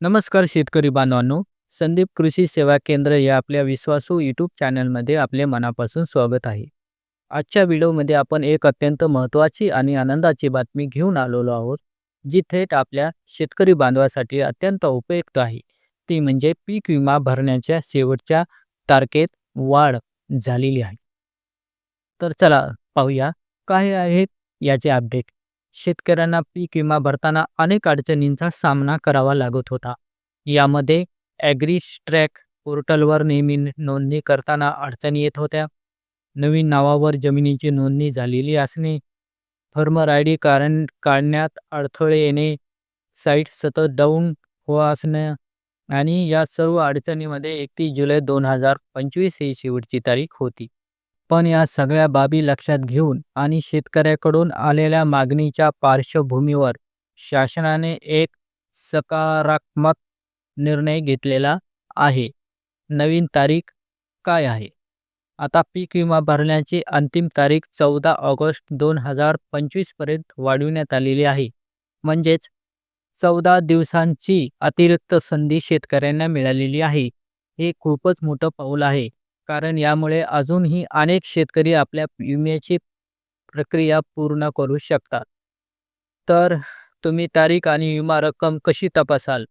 नमस्कार शेतकरी बांधवांनो. संदीप कृषी सेवा केंद्र या आपल्या विश्वासू यूट्यूब चॅनलमध्ये आपले मनापासून स्वागत आहे. आजच्या व्हिडिओमध्ये आपण एक अत्यंत महत्त्वाची आणि आनंदाची बातमी घेऊन आलेलो आहोत, जी थेट आपल्या शेतकरी बांधवासाठी अत्यंत उपयुक्त आहे. ती म्हणजे पीक विमा भरण्याच्या शेवटच्या तारखेत वाढ झालेली आहे. तर चला पाहूया काय आहेत याचे अपडेट. शेतकऱ्यांना पीक विमा भरताना अनेक अडचणींचा सामना करावा लागत होता. यामध्ये ॲग्रीस्ट्रॅक पोर्टलवर नेहमी नोंदणी करताना अडचणी येत होत्या. नवीन नावावर जमिनीची नोंदणी झालेली असणे, फार्मर आय डी काढण्यात अडथळे येणे, साईट सतत डाऊन हो असणे आणि या सर्व अडचणीमध्ये 31 जुलै 2025 ही शेवटची तारीख होती. पण या सगळ्या बाबी लक्षात घेऊन आणि शेतकऱ्याकडून आलेल्या मागणीच्या पार्श्वभूमीवर शासनाने एक सकारात्मक निर्णय घेतलेला आहे. नवीन तारीख काय आहे? आता पीक विमा भरण्याची अंतिम तारीख 14 ऑगस्ट 2025 पर्यंत वाढविण्यात आलेली आहे. म्हणजेच 14 दिवसांची अतिरिक्त संधी शेतकऱ्यांना मिळालेली आहे. हे खूपच मोठं पाऊल आहे. कारण यामुळे अजूनही अनेक शेतकरी आपल्या विम्याची प्रक्रिया पूर्ण करू शकतात. तर तुम्ही तारीख आणि विमा रक्कम कशी तपासाल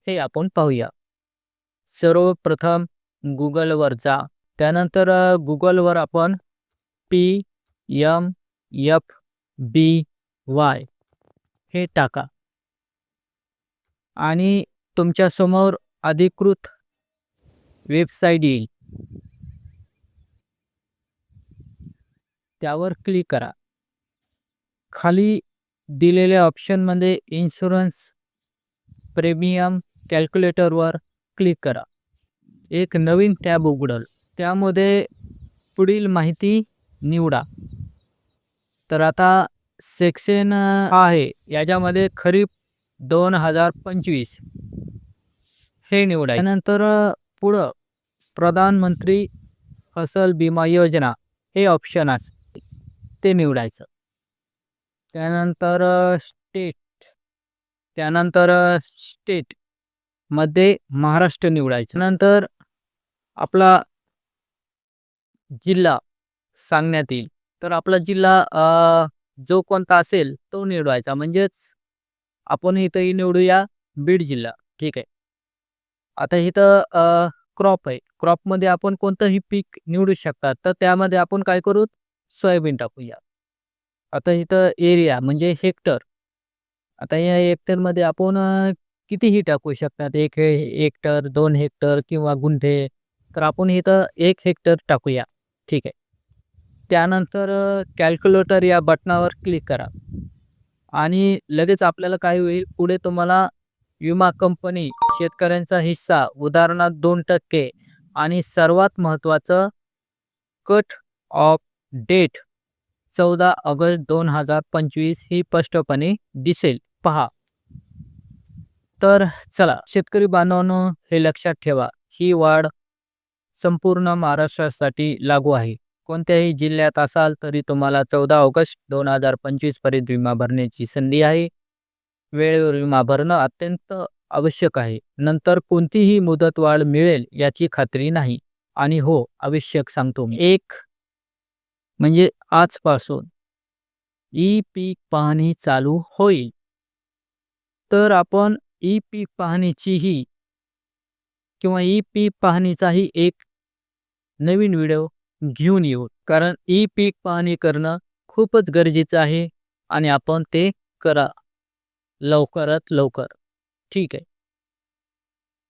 हे आपण पाहूया. सर्वप्रथम गुगलवर जा. त्यानंतर गुगलवर आपण PMFBY हे टाका आणि तुमच्यासमोर अधिकृत वेबसाईट येईल. त्यावर क्लिक करा. खाली दिलेल्या ऑप्शनमध्ये इन्शुरन्स प्रीमियम कॅल्क्युलेटरवर क्लिक करा. एक नवीन टॅब उघडेल. त्यामध्ये पुढील माहिती निवडा. तर आता सेक्शन आहे याच्यामध्ये खरीप 2025 हे निवडायचे. त्यानंतर पुढं प्रधानमंत्री फसल विमा योजना हे ऑप्शन असते, ते निवडायचं. त्यानंतर स्टेटमध्ये महाराष्ट्र निवडायचं. नंतर आपला जिल्हा सांगण्यात येईल. तर आपला जिल्हा जो कोणता असेल तो निवडायचा. म्हणजेच आपण इथंही निवडूया बीड जिल्हा. ठीक आहे. आता इथं क्रॉप आहे. क्रॉपमध्ये आपण कोणतंही पीक निवडू शकतात. तर त्यामध्ये आपण काय करू, सोयाबीन टाकूया. आता इथं एरिया म्हणजे हेक्टर. आता या हेक्टरमध्ये आपण कितीही टाकू शकतात. 1 हेक्टर, 2 हेक्टर किंवा गुंठे. तर आपण इथं 1 हेक्टर टाकूया. ठीक आहे. त्यानंतर कॅल्क्युलेटर या बटनावर क्लिक करा आणि लगेच आपल्याला काय होईल, पुढे तुम्हाला विमा कंपनी, शेतकऱ्यांचा हिस्सा, उदाहरणार्थ 2% आणि सर्वात महत्त्वाचं कट ऑफ डेट 14 ऑगस्ट 2025 ही स्पष्टपणे दिसेल. पहा. तर चला शेतकरी बांधवांनो, हे लक्षात ठेवा, ही वाढ संपूर्ण महाराष्ट्रासाठी लागू आहे. कोणत्याही जिल्ह्यात असाल तरी तुम्हाला 14 ऑगस्ट 2025 पर्यंत विमा भरण्याची संधी आहे. वेळेवर विमा भरणं अत्यंत आवश्यक आहे. नंतर कोणतीही मुदतवाढ मिळेल याची खात्री नाही. आणि हो, आवश्यक सांगतो मी, एक म्हणजे आजपासून ई पीक पाहणी चालू होईल. तर आपण ई पीक पाहणीचीही किंवा ई पीक पाहणीचाही एक नवीन व्हिडिओ घेऊन येऊ. कारण ई पीक पाहणी करणं खूपच गरजेचं आहे आणि आपण ते करा लवकरात लवकर. ठीक आहे.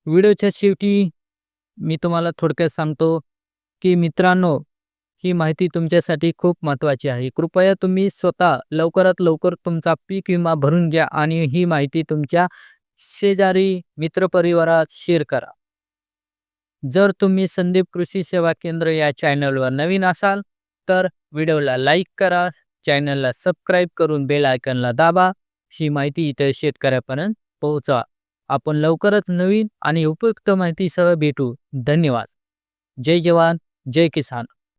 व्हिडिओच्या शेवटी मी तुम्हाला थोडक्यात सांगतो की मित्रांनो, ही माहिती तुमच्यासाठी खूप महत्त्वाची आहे. कृपया तुम्ही स्वतः लवकरात लवकर तुमचा पीक विमा भरून घ्या आणि ही माहिती तुमच्या शेजारी, मित्रपरिवारात शेअर करा. जर तुम्ही संदीप कृषी सेवा केंद्र या चॅनलवर नवीन असाल तर व्हिडिओला लाईक करा, चॅनलला सबस्क्राईब करून बेल आयकॉनला दाबा. ही माहिती इतर शेतकऱ्यापर्यंत पोहोचवा. आपण लवकरच नवीन आणि उपयुक्त माहितीसह भेटू. धन्यवाद. जय जवान, जय किसान.